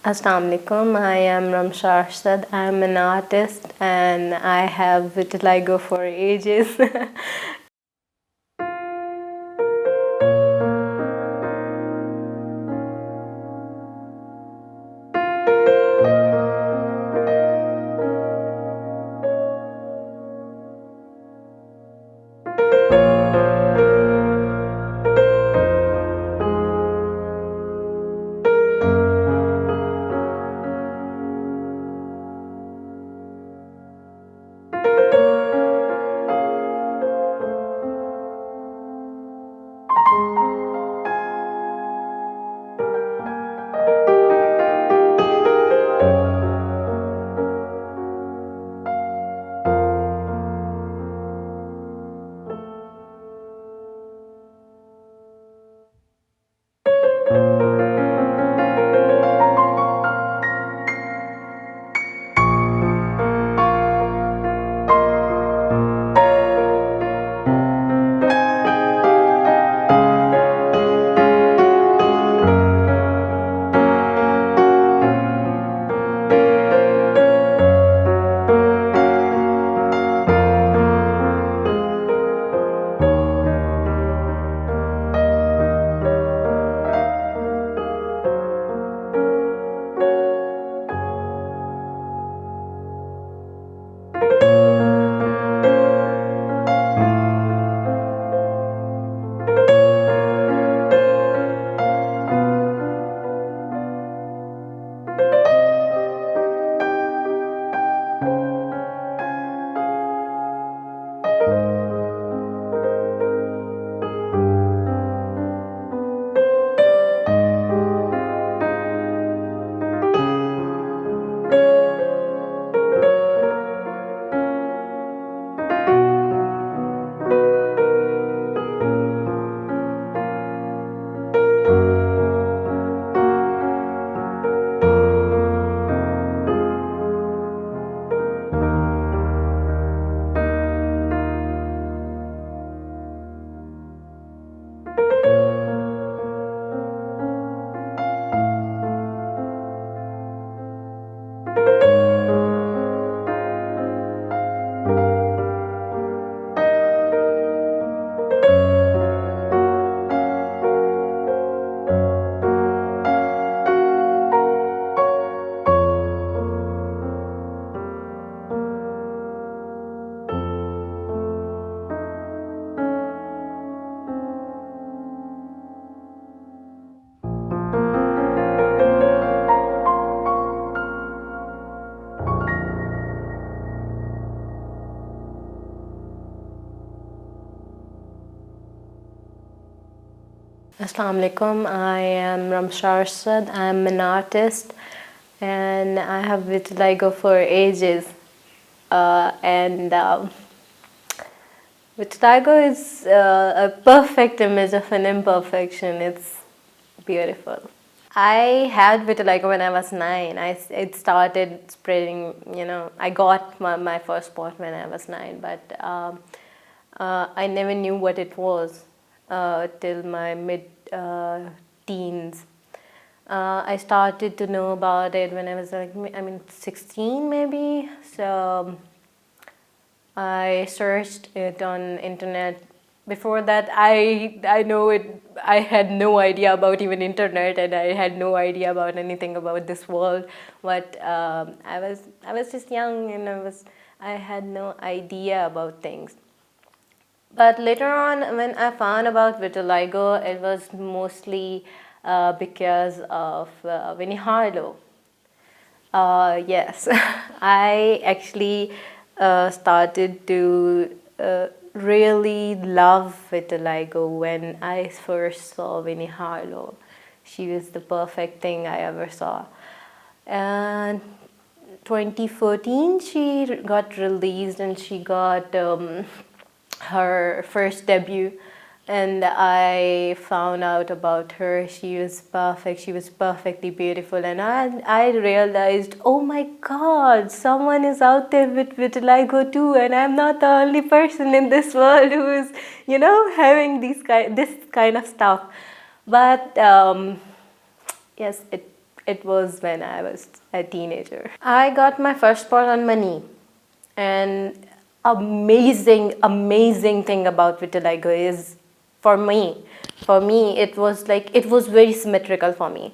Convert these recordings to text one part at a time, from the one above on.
Assalamu alaikum. I am Ramsha Arshad. I am an artist and I have vitiligo for ages. Assalamu alaikum. I am Ramsha Arshad. I am an artist and I have vitiligo for ages. And vitiligo is a perfect image of an imperfection. It's beautiful. I had vitiligo when I was 9. It started spreading, I got my first spot when I was 9, but I never knew what it was till my mid-teens. I started to know about it when I was 16 maybe. So I searched it on internet. Before that, I know it. I had no idea about even internet, and I had no idea about anything about this world. But I was just young, and I had no idea about things. But later on, when I found about vitiligo, it was mostly because of Winnie Harlow. Yes, I actually started to really love vitiligo when I first saw Winnie Harlow. She was the perfect thing I ever saw. And 2014, she got released and she got her first debut, and I found out about her. She was perfect. She was perfectly beautiful, and I realized, oh my God, someone is out there with vitiligo too, and I'm not the only person in this world who is, having this kind of stuff. But yes, it was when I was a teenager. I got my first spot on my knee, and amazing thing about vitiligo is, for me, it was very symmetrical for me.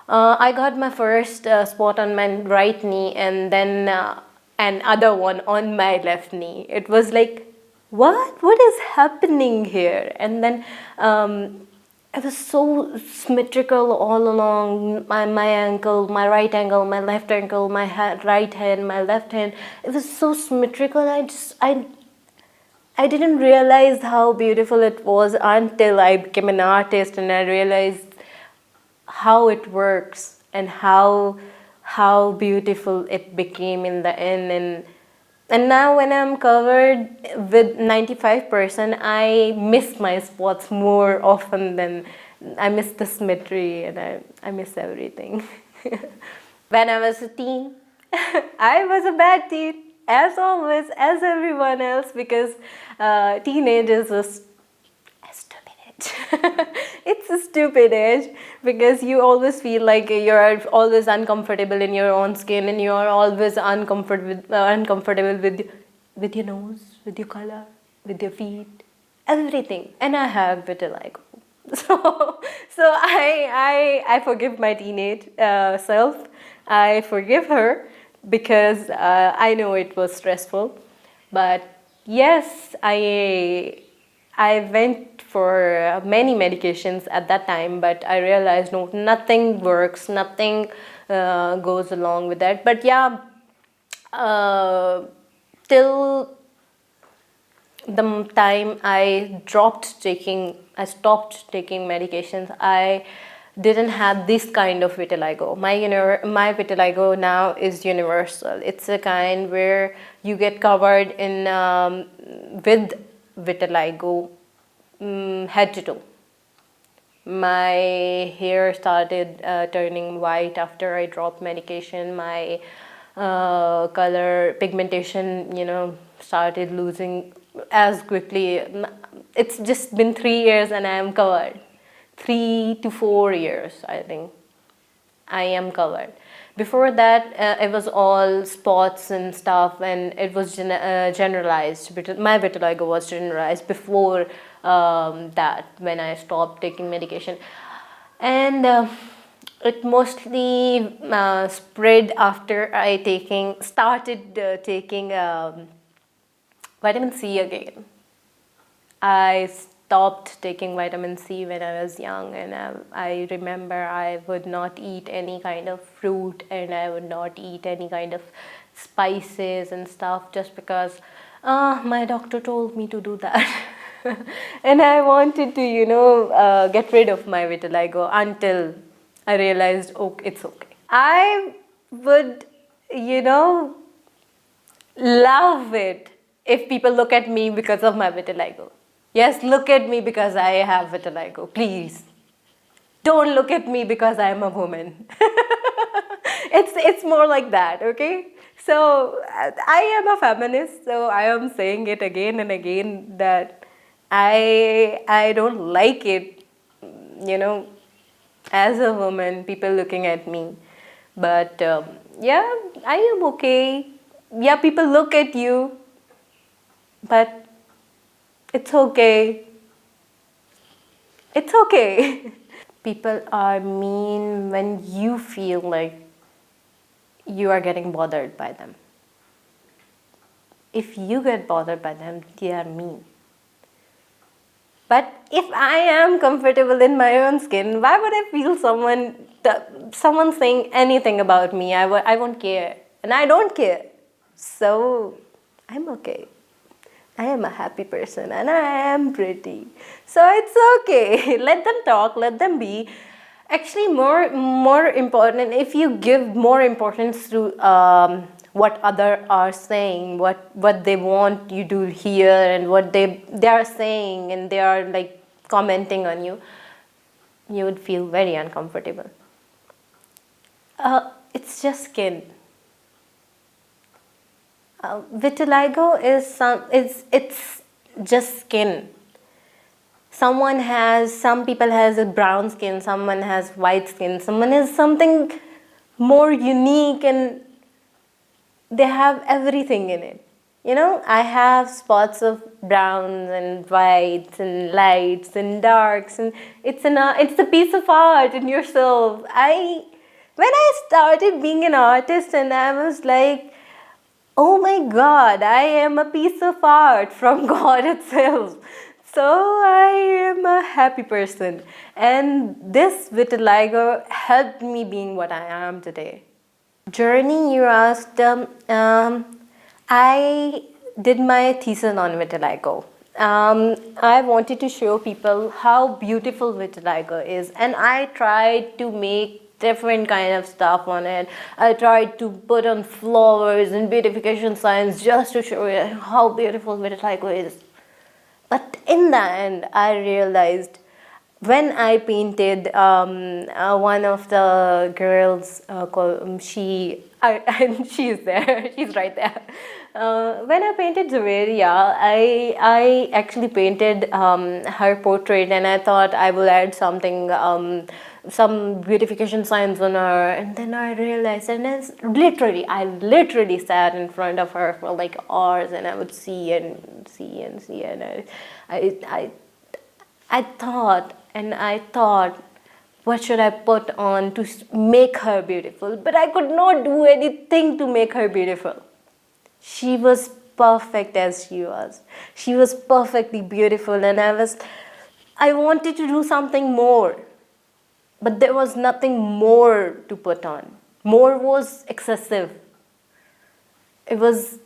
I got my first spot on my right knee, and then another one on my left knee. It was like, what is happening here? And then it was so symmetrical all along my ankle, my right ankle, my left ankle, my right hand, my left hand. It was so symmetrical. I didn't realize how beautiful it was until I became an artist, and I realized how it works and how beautiful it became in the end. And now when I'm covered with 95%, I miss my spots more often than I miss the symmetry, and I miss everything. When I was a teen, I was a bad teen, as always, as everyone else, because teenage is a stupid age. It's a stupid age because you always feel like you're always uncomfortable in your own skin, and you're always uncomfortable with your nose, with your color, with your feet, everything. And I have vitiligo. So I forgive my teenage self. I forgive her because I know it was stressful. But yes, I went for many medications at that time, but I realized no, nothing works, nothing goes along with that. But yeah, till the time I stopped taking medications, I didn't have this kind of vitiligo. My vitiligo now is universal. It's a kind where you get covered in with vitiligo head to toe. My hair started turning white after I dropped medication. My color pigmentation, started losing as quickly. It's just been 3 years and I am covered. 3 to 4 years, I think, I am covered. Before that, it was all spots and stuff, and it was generalized. My vitiligo was generalized before that, when I stopped taking medication. And it mostly spread after I started taking vitamin C again. I stopped taking vitamin C when I was young, and I remember I would not eat any kind of fruit, and I would not eat any kind of spices and stuff, just because my doctor told me to do that. And I wanted to, get rid of my vitiligo until I realized, it's okay. I would, love it if people look at me because of my vitiligo. Yes, look at me because I have vitiligo, please. Don't look at me because I am a woman. It's more like that, okay? So I am a feminist, so I am saying it again and again that I don't like it, as a woman, people looking at me. But yeah, I am okay. Yeah, people look at you, but it's okay. It's okay. People are mean when you feel like you are getting bothered by them. If you get bothered by them, they are mean. But if I am comfortable in my own skin, why would I feel someone saying anything about me? I won't care. And I don't care. So I'm okay. I am a happy person and I am pretty. So it's okay. Let them talk, let them be. Actually, more important, if you give more importance to what others are saying, what they want you to hear, and what they are saying, and they are like commenting on you, you would feel very uncomfortable. It's just skin. Vitiligo it's just skin. Some people has a brown skin, someone has white skin, someone has something more unique, and they have everything in it. I have spots of browns and whites and lights and darks, and it's a piece of art in yourself. When I started being an artist, and I was like, oh my God, I am a piece of art from God itself. So I am a happy person. And this vitiligo helped me being what I am today. Journey, you asked. I did my thesis on vitiligo. I wanted to show people how beautiful vitiligo is, and I tried to make different kind of stuff on it. I tried to put on flowers and beautification signs just to show you how beautiful vitiligo is. But in the end, I realized when I painted one of the girls, she's there, she's right there. When I painted Zaveria, I actually painted her portrait, and I thought I will add something, some beautification signs on her, and then I realized, and I literally sat in front of her for like hours, and I would see and see and see, and I thought, what should I put on to make her beautiful? But I could not do anything to make her beautiful. She was perfect as she was. She was perfectly beautiful, and I wanted to do something more. But there was nothing more to put on. More was excessive. It was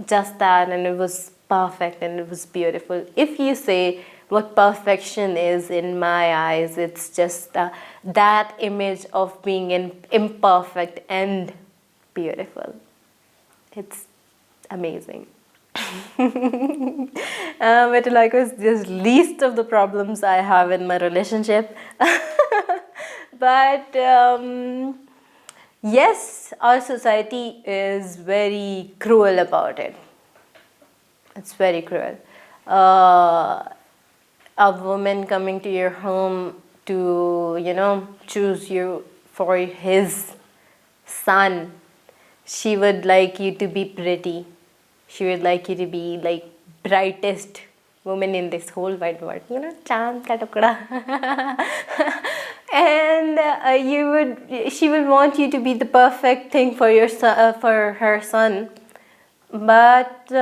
just that, and it was perfect, and it was beautiful. If you say what perfection is in my eyes, it's just that image of being imperfect and beautiful. It's amazing. Vitiligo is just least of the problems I have in my relationship. But yes, our society is very cruel about it. It's very cruel. A woman coming to your home to, choose you for his son, she would like you to be pretty. She would like you to be like brightest woman in this whole wide world. Chand ka tukda. And she would want you to be the perfect thing for your for her son. But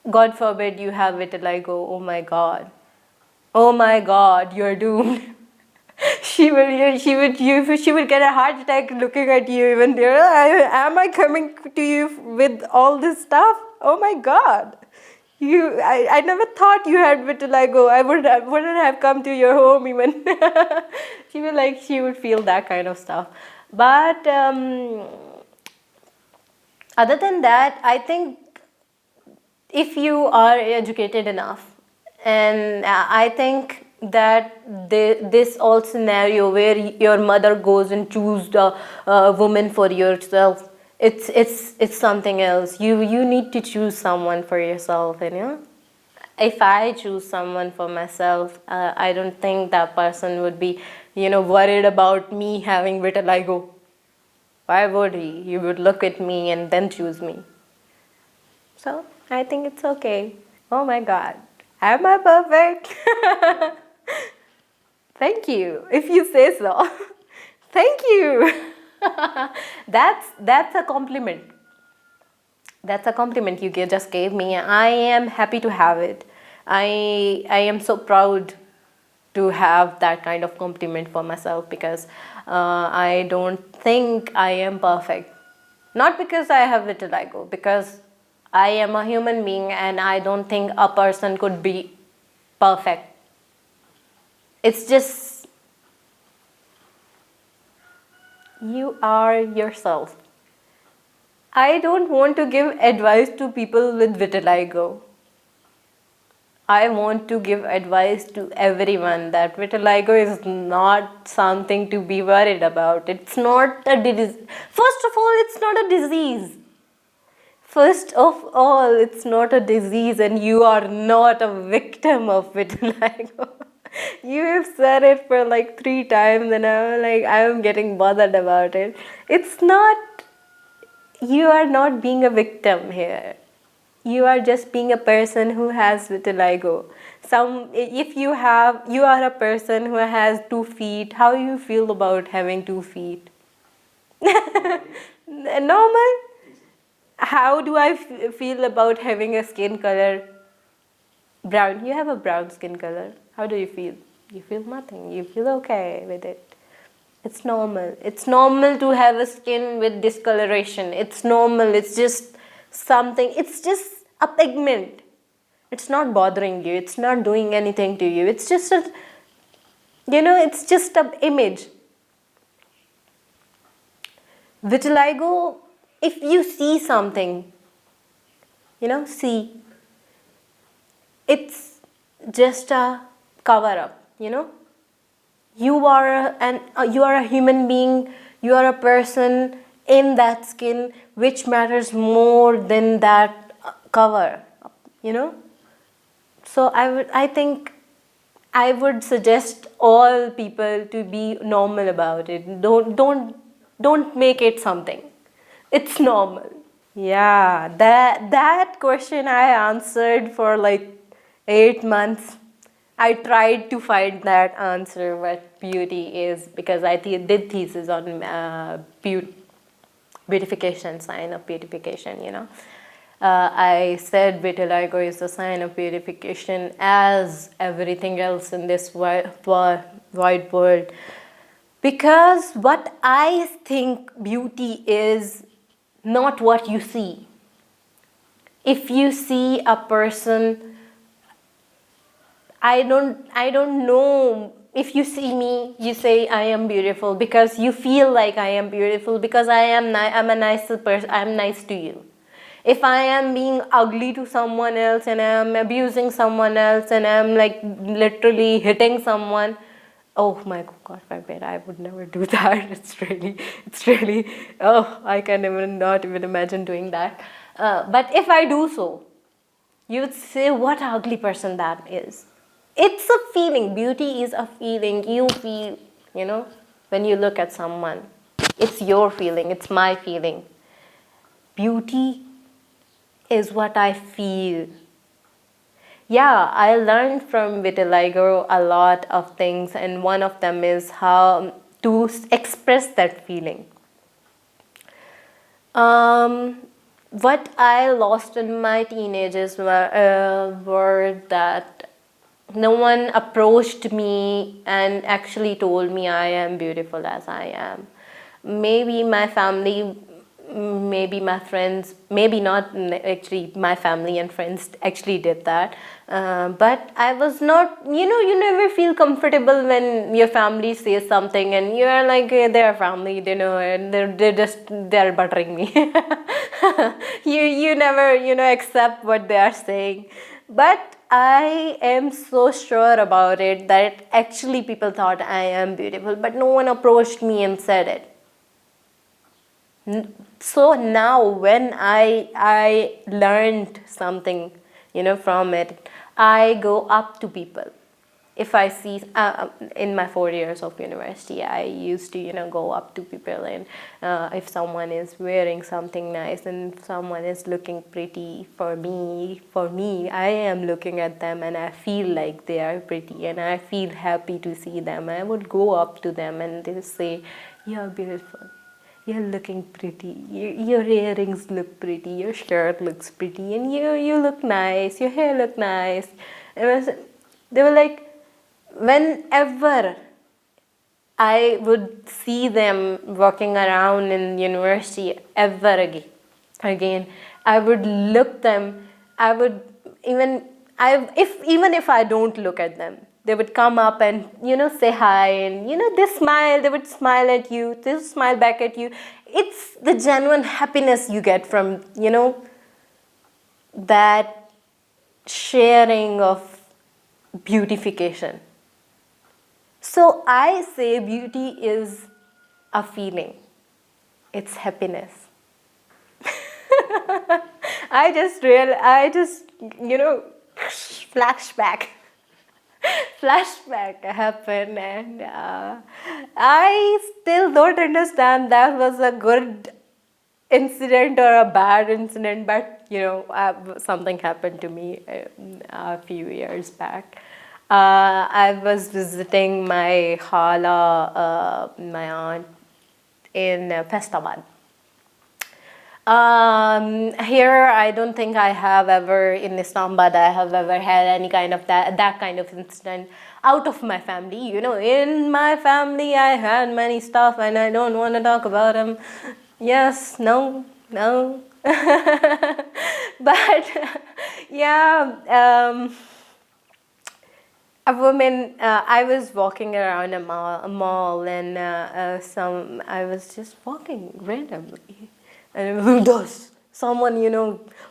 God forbid you have vitiligo. Oh my God, you're doomed. She would get a heart attack looking at you even there. Am I coming to you with all this stuff? Oh my God. I never thought you had vitiligo. I wouldn't have come to your home even. She would feel that kind of stuff. But other than that, I think if you are educated enough, and I think that this all scenario where your mother goes and chooses the woman for yourself, it's something else. You need to choose someone for yourself, If I choose someone for myself, I don't think that person would be, worried about me having vitiligo. Why would he? He would look at me and then choose me. So I think it's okay. Oh my God, am I perfect? Thank you, if you say so. Thank you. That's a compliment. That's a compliment you just gave me. I am happy to have it. I am so proud to have that kind of compliment for myself, because I don't think I am perfect. Not because I have vitiligo, because I am a human being, and I don't think a person could be perfect. It's just you are yourself. I don't want to give advice to people with vitiligo. I want to give advice to everyone that vitiligo is not something to be worried about. It's not a disease. First of all, it's not a disease. And you are not a victim of vitiligo. You have said it for like 3 times and I'm getting bothered about it. It's not, you are not being a victim here. You are just being a person who has vitiligo. If you are a person who has 2 feet, how do you feel about having 2 feet? Normal. How do I feel about having a skin color brown? You have a brown skin color. How do you feel? You feel nothing. You feel okay with it. It's normal. It's normal to have a skin with discoloration. It's normal. It's just something. It's just a pigment. It's not bothering you. It's not doing anything to you. It's just it's just an image. Vitiligo, if you see something, it's just a cover up, You are a human being, you are a person in that skin, which matters more than that cover, So I think I would suggest all people to be normal about it. Don't make it something. It's normal. Yeah, that question I answered for like 8 months. I tried to find that answer, what beauty is, because I did thesis on beautification, sign of beautification, I said vitiligo is a sign of beautification as everything else in this wide world. Because what I think beauty is not what you see. If you see a person, I don't know, if you see me, you say I am beautiful because you feel like I am beautiful because I'm a nice person, I'm nice to you. If I am being ugly to someone else and I'm abusing someone else and I'm like literally hitting someone, oh my God, I would never do that. It's really, I can not even imagine doing that. But if I do so, you would say what an ugly person that is. It's a feeling. Beauty is a feeling. You feel, when you look at someone. It's your feeling. It's my feeling. Beauty is what I feel. Yeah, I learned from vitiligo a lot of things, and one of them is how to express that feeling. What I lost in my teenagers were that no one approached me and actually told me I am beautiful as I am. Maybe my family, maybe my friends, maybe not actually, my family and friends actually did that. But I was not, you never feel comfortable when your family says something and you are like, hey, they're family, and they're buttering me. You never, accept what they are saying. But I am so sure about it that actually people thought I am beautiful, but no one approached me and said it. So now when I learned something, from it, I go up to people. If I see, in my 4 years of university, I used to, go up to people, and if someone is wearing something nice and someone is looking pretty, for me, I am looking at them and I feel like they are pretty and I feel happy to see them. I would go up to them and they say, "You're beautiful. You're looking pretty. Your earrings look pretty. Your shirt looks pretty, and you look nice. Your hair look nice." They were like, whenever I would see them walking around in university ever again, I would look them. I would even if I don't look at them, they would come up and say hi, and they smile. They would smile at you. They would smile back at you. It's the genuine happiness you get from that sharing of beautification. So I say beauty is a feeling. It's happiness. I just flashback. flashback happened, and I still don't understand that was a good incident or a bad incident, but something happened to me a few years back. I was visiting my khala, my aunt, in Festabad. Here, I don't think I have ever, in Islamabad, I have ever had any kind of that kind of incident out of my family. In my family, I had many stuff, and I don't want to talk about them. Yes, no. But yeah, a woman, I was walking around a mall, and I was just walking randomly, and someone,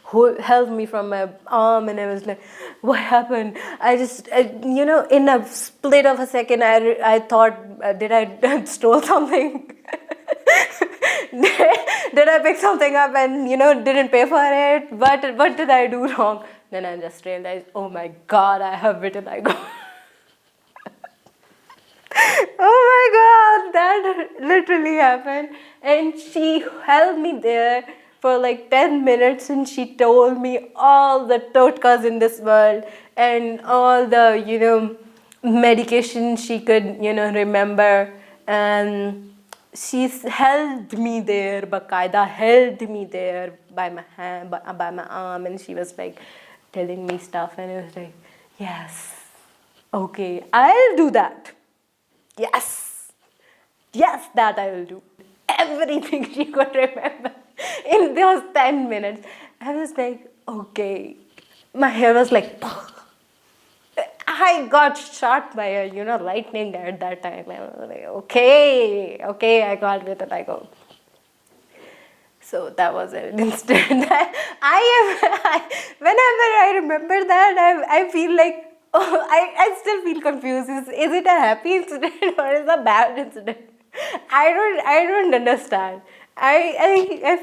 who held me from my arm, and I was like, what happened? I just, in a split of a second, I thought, did I stole something? Did I pick something up and, didn't pay for it? What did I do wrong? Then I just realized, oh my God, I have vitiligo. Oh my God, that literally happened. And she held me there for like 10 minutes, and she told me all the totkas in this world and all the, medication she could, remember. And she held me there, Baqaida held me there by my hand, by my arm, and she was like telling me stuff, and it was like, yes, okay, I'll do that. Yes, that I will do. Everything she could remember in those 10 minutes. I was like, okay. My hair was like, I got shot by a, lightning at that time. I was like, okay, I got vitiligo. So that was an instant that whenever I remember that, I feel like, I still feel confused. Is it a happy incident or is it a bad incident? I don't understand. I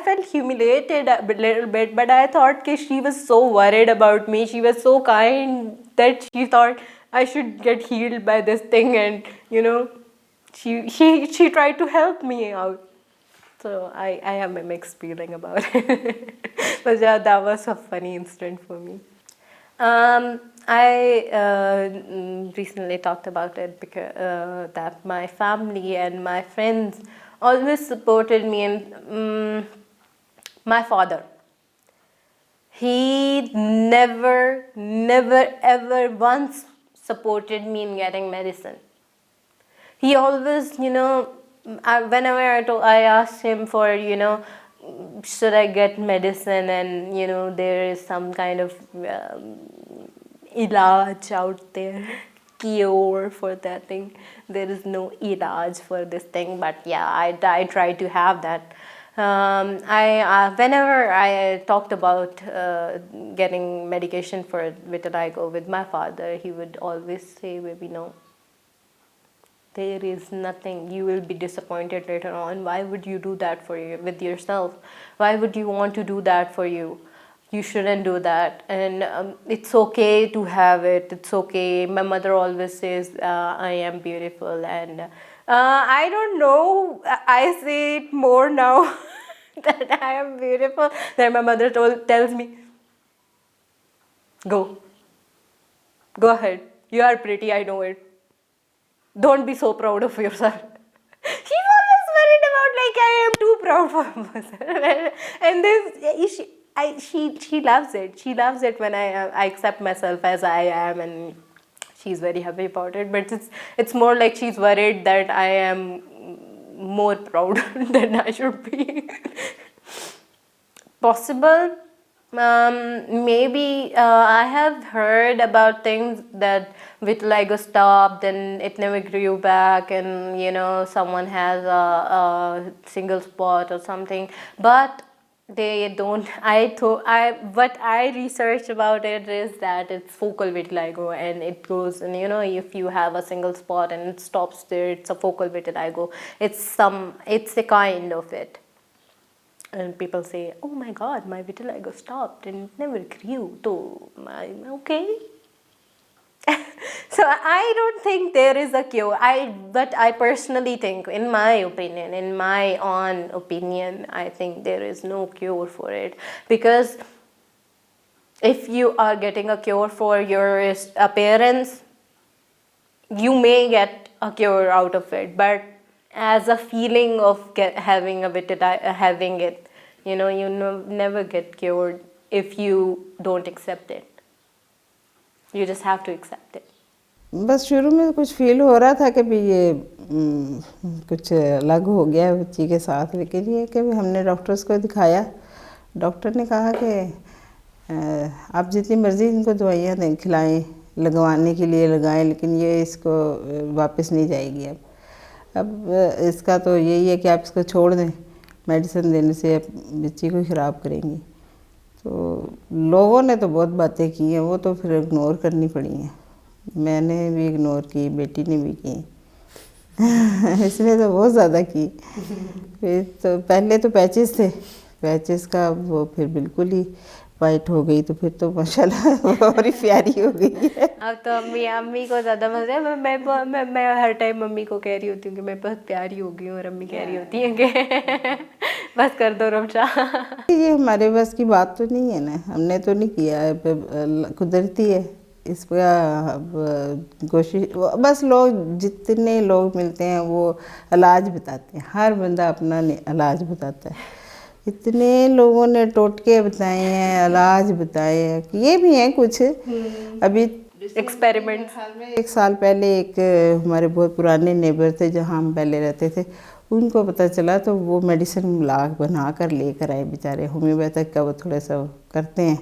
felt humiliated a little bit, but I thought that she was so worried about me. She was so kind that she thought I should get healed by this thing, and she tried to help me out. So I have a mixed feeling about it. But yeah, that was a funny incident for me. I recently talked about it because that my family and my friends always supported me, and my father, he never ever once supported me in getting medicine. He always, whenever I asked him for, should I get medicine, and there is some kind of Ijaz out there, cure for that thing. There is no Ijaz for this thing, but yeah, I try to have that. Whenever I talked about getting medication for vitiligo with my father, he would always say, baby, no. There is nothing. You will be disappointed later on. Why would you do that with yourself? Why would you want to do that for you? You shouldn't do that. And it's okay to have it. It's okay. My mother always says, I am beautiful. And I don't know. I say it more now that I am beautiful. Then my mother tells me, go ahead. You are pretty. I know it. Don't be so proud of yourself. She's always worried about like I am too proud for myself. And this, she loves it. She loves it when I accept myself as I am, and she's very happy about it. But it's more like she's worried that I am more proud than I should be. Possible. Maybe I have heard about things that vitiligo stopped and it never grew back, and someone has a single spot or something, but they don't. What I researched about it is that it's focal vitiligo, and it goes, and if you have a single spot and it stops there, it's a focal vitiligo. It's a kind of it. And people say, oh my God, my vitiligo stopped and it never grew. So I'm okay. So I don't think there is a cure. But I personally think, in my opinion, in my own opinion, I think there is no cure for it. Because if you are getting a cure for your appearance, you may get a cure out of it. But as a feeling of having it, you never get cured if you don't accept it. You just have to accept it. बस शुरू में कुछ feel हो रहा था कि भी ये कुछ अलग हो गया है बच्ची के साथ, लेकिन ये कि हमने डॉक्टर्स को दिखाया, डॉक्टर ने कहा कि आप जितनी मर्ज़ी इनको दवाइयाँ दें, खिलाएं, लगवाने के लिए लगाएं, लेकिन ये इसको वापस नहीं जाएगी। अब इसका तो यही है कि आप इसको छोड़ दें, मेडिसिन देने से आप बच्ची को ख़राब करेंगी। तो लोगों ने तो बहुत बातें की हैं, वो तो फिर इग्नोर करनी पड़ी हैं। मैंने भी इग्नोर की, बेटी ने भी की, इसने तो बहुत ज़्यादा की। फिर तो पहले तो पैचेस थे, पैचेस का वो फिर बिल्कुल ही वाइट हो गई, तो फिर तो माशाल्लाह और ही प्यारी हो गई है। अब तो अम्मी को ज़्यादा मज़ा है। मैं हर टाइम मम्मी को कह रही होती हूँ कि मैं बहुत प्यारी हो गई हूँ, और अम्मी कह रही होती हैं कि बस कर दो रमशा। ये हमारे बस की बात तो नहीं है ना, हमने तो नहीं किया है, कुदरती है। इस पर कोशिश, बस लोग जितने लोग मिलते हैं वो इलाज बताते हैं, हर बंदा अपना इलाज बताता है। इतने लोगों ने टोटके बताए हैं, इलाज बताए हैं, ये भी हैं कुछ अभी एक्सपेरिमेंट। एक साल पहले एक हमारे बहुत पुराने नेबर थे जहाँ हम पहले रहते थे, उनको पता चला तो वो मेडिसिन बना कर लेकर आए बेचारे, होम्योपैथिक का वो थोड़ा सा करते हैं,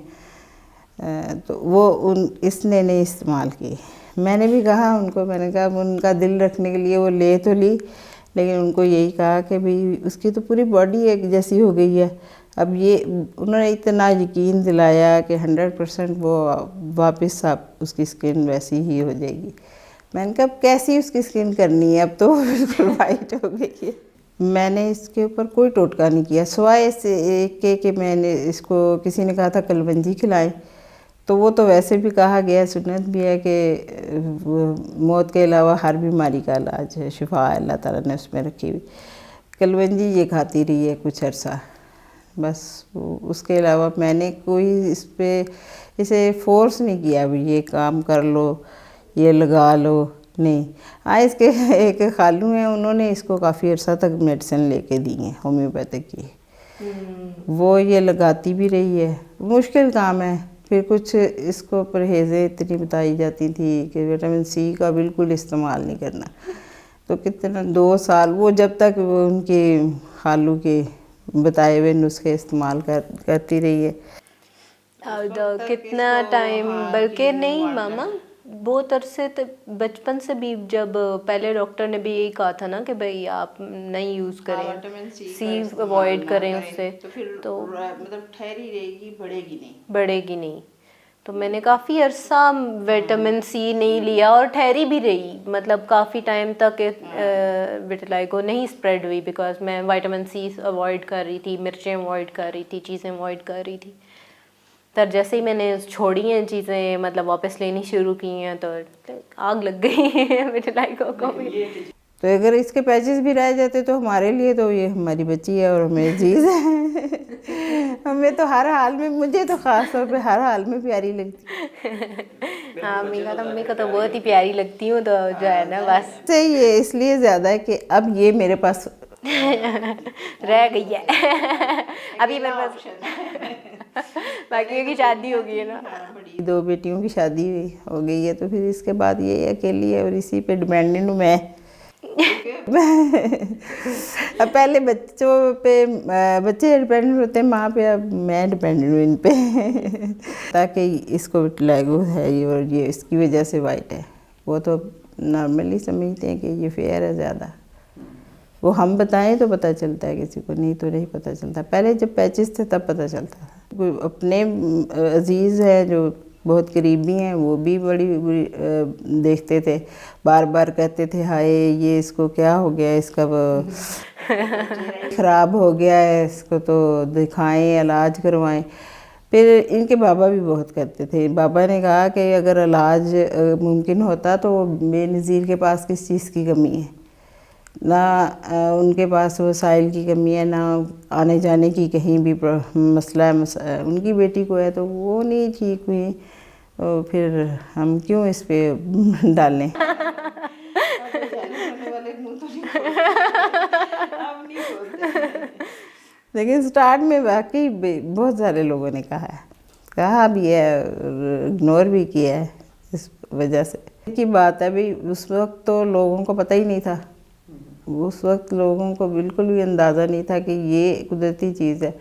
तो वो इसने नहीं इस्तेमाल की। मैंने भी कहा उनको, मैंने कहा उनका दिल रखने के लिए वो ले तो ली, लेकिन उनको यही कहा कि भाई उसकी तो पूरी बॉडी एक जैसी हो गई है। अब ये उन्होंने इतना यकीन दिलाया कि 100% वो वापस आप उसकी स्किन वैसी ही हो जाएगी। मैंने कहा कैसी उसकी स्किन करनी है, अब तो बिल्कुल वाइट हो गई है। मैंने इसके ऊपर कोई टोटका नहीं किया, सिवाय इसके कि मैंने इसको किसी ने कहा था कलवंजी खिलाएं, तो वो तो वैसे भी कहा गया, सुन्नत भी है कि मौत के अलावा हर बीमारी का इलाज है, शिफा अल्लाह ताला ने उसमें रखी हुई। कलवंजी ये खाती रही है कुछ अर्सा, बस उसके अलावा मैंने कोई इसे फोर्स नहीं किया भी ये काम कर लो, ये लगा लो, नहीं। हाँ, इसके एक खालू हैं, उन्होंने इसको काफ़ी अर्सा तक मेडिसिन लेके दी है होम्योपैथिक की, वो ये लगाती भी रही है। मुश्किल काम है। फिर कुछ इसको परहेज़ें इतनी बताई जाती थी कि विटामिन सी का बिल्कुल इस्तेमाल नहीं करना, तो कितना 2 साल वो जब तक वो उनके खालू के बताए हुए नुस्खे इस्तेमाल करती रही है। कितना टाइम, बल्कि नहीं मामा, बहुत अरसे बचपन से भी, जब पहले डॉक्टर ने भी यही कहा था ना कि भाई आप नहीं यूज़ करें, सी अवॉइड करें उससे, तो मतलब ठहरी रहेगी, बढ़ेगी नहीं। तो मैंने काफ़ी अरसा विटामिन सी नहीं लिया और ठहरी भी रही, मतलब काफ़ी टाइम तक विटिलाइगो नहीं स्प्रेड हुई, बिकॉज मैं विटामिन सी अवॉइड कर रही थी, मिर्चें अवॉइड कर रही थी, चीज़ें अवॉइड कर रही थी। तर जैसे ही मैंने छोड़ी हैं चीज़ें, मतलब वापस लेनी शुरू की हैं, तो आग लग गई विटिलाइगो को भी। तो अगर इसके पैचेस भी रह जाते तो हमारे लिए तो ये हमारी बच्ची है और हमें चीज़ है। हमें तो हर हाल में, मुझे तो ख़ास तौर पे हर हाल में प्यारी लगती है। हाँ, मम्मी का तो बहुत ही प्यारी लगती हूँ, तो जो है ना बस सही है, इसलिए ज़्यादा है कि अब ये मेरे पास रह गई है। अभी मेरे पास बाकियों की शादी हो गई है ना, 2 बेटियों की शादी हो गई है, तो फिर इसके बाद ये अकेली है और इसी पे डिपेंडेंट हूँ मैं। अब पहले बच्चे डिपेंडेंट होते हैं माँ पे, अब मैं डिपेंडेंट हूँ इन पे। ताकि इसको विटिलाइगो है और ये इसकी वजह से वाइट है, वो तो नॉर्मली समझते हैं कि ये फेयर है ज़्यादा, वो हम बताएं तो पता चलता है किसी को, नहीं तो नहीं पता चलता। पहले जब पैचेस थे तब पता चलता था। अपने अजीज़ हैं जो बहुत करीबी हैं, वो भी बड़ी देखते थे, बार बार कहते थे हाय ये इसको क्या हो गया, इसका ख़राब हो गया है, इसको तो दिखाएं, इलाज करवाएं। फिर इनके बाबा भी बहुत करते थे। बाबा ने कहा कि अगर इलाज मुमकिन होता तो बेनज़ीर के पास किस चीज़ की कमी है, ना उनके पास वसाइल की कमी है, ना आने जाने की कहीं भी मसला है। उनकी बेटी को है तो वो नहीं ठीक हुई, तो फिर हम क्यों इस पे डालें। लेकिन स्टार्ट में वाकई बहुत सारे लोगों ने कहा भी है, इग्नोर भी किया है इस वजह से की बात है भाई। उस वक्त तो लोगों को पता ही नहीं था, उस वक्त लोगों को बिल्कुल भी अंदाज़ा नहीं था कि ये कुदरती चीज़ है।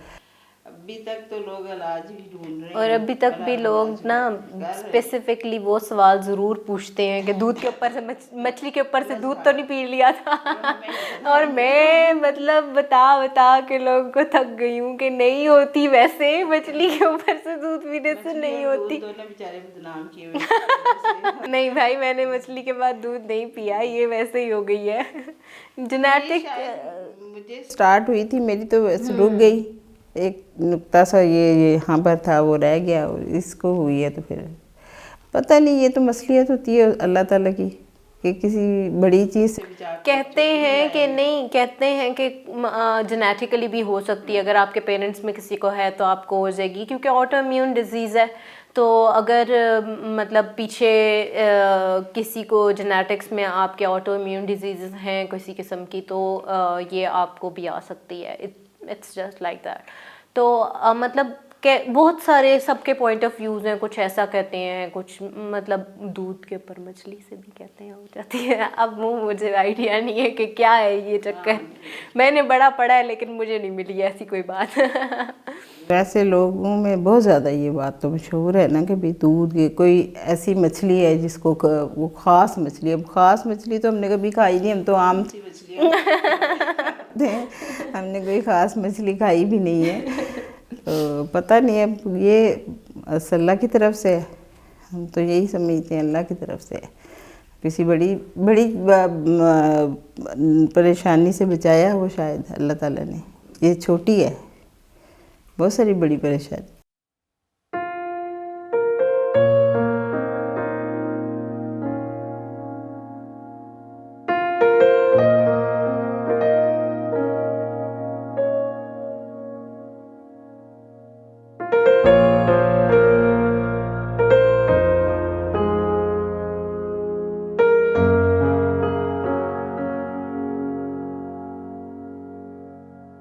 अभी तक तो लोग इलाज भी ढूंढ रहे हैं, और अभी तक भी लोग ना स्पेसिफिकली वो सवाल ज़रूर पूछते हैं कि दूध के ऊपर से मछली के ऊपर से दूध तो नहीं पी लिया था। और मैं मतलब बता के लोगों को थक गई हूँ कि नहीं होती, वैसे मछली के ऊपर से दूध पीने से नहीं होती। बेचारे बदनाम किए हुए। नहीं भाई, मैंने मछली के बाद दूध नहीं पिया, ये वैसे ही हो गई है जेनेटिक। मुझे स्टार्ट हुई थी मेरी तो वैसे रुक गई, एक नुक्ता सा ये यहाँ पर था वो रह गया, इसको हुई है तो फिर पता नहीं। ये तो मसलियत होती है अल्लाह ताला की कि किसी बड़ी चीज़ से कहते हैं कि नहीं, कहते हैं कि जेनेटिकली भी हो सकती है, अगर आपके पेरेंट्स में किसी को है तो आपको हो जाएगी, क्योंकि ऑटो इम्यून डिजीज़ है। तो अगर मतलब पीछे किसी को जेनेटिक्स में आपके ऑटो इम्यून डिजीज़ हैं किसी किस्म की, तो ये आपको भी आ सकती है। It's just like that. तो मतलब बहुत सारे सबके पॉइंट ऑफ व्यूज़ हैं, कुछ ऐसा कहते हैं, कुछ मतलब दूध के ऊपर मछली से भी कहते हैं हो जाती है। अब वो मुझे आइडिया नहीं है कि क्या है ये चक्कर, मैंने बड़ा पढ़ा है लेकिन मुझे नहीं मिली ऐसी कोई बात। वैसे लोगों में बहुत ज़्यादा ये बात तो मशहूर है ना कि भाई दूध की कोई ऐसी मछली है जिसको वो ख़ास मछली है। अब ख़ास मछली तो हमने कभी खाई नहीं, हम तो आम सी मछली हमने कोई ख़ास मछली खाई भी नहीं है। तो पता नहीं है, ये अल्लाह की तरफ से है, हम तो यही समझते हैं अल्लाह की तरफ से है। किसी बड़ी परेशानी से बचाया वो शायद अल्लाह ताला ने, ये छोटी है, बहुत सारी बड़ी परेशानी।